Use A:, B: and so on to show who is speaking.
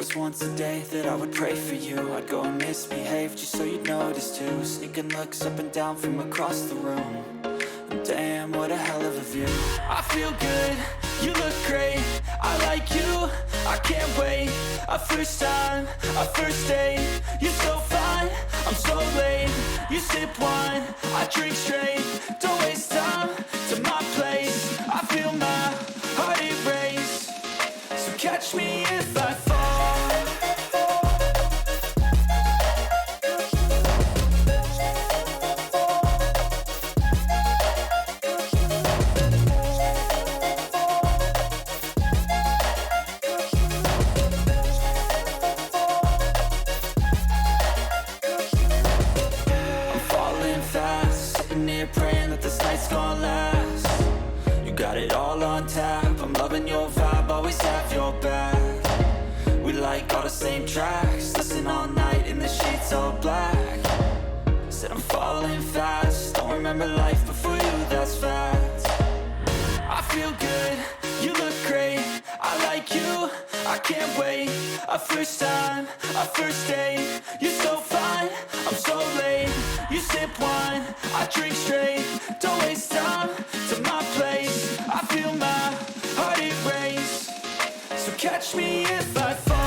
A: was once a day that I would pray for you. I'd go and misbehave just so you'd notice too. Sneaking looks up and down from across the room. And damn, what a hell of a view. I feel good, you look great, I like you, I can't wait. A first time, a first date, you're so fine, I'm so late. You sip wine, I drink straight, don't waste time to my place. I feel my heart erase, so catch me if I fall. Praying that this night's gonna last. You got it all on tap, I'm loving your vibe, always have your back. We like all the same tracks, listen all night in the sheets all black. Said I'm falling fast, don't remember life before you, that's fact. I feel good, you look great, I like you, I can't wait. A first time, a first date, you're so fine, I'm so late. You sip wine, I drink straight, don't waste time to my place. I feel my heart erase, so catch me if I fall.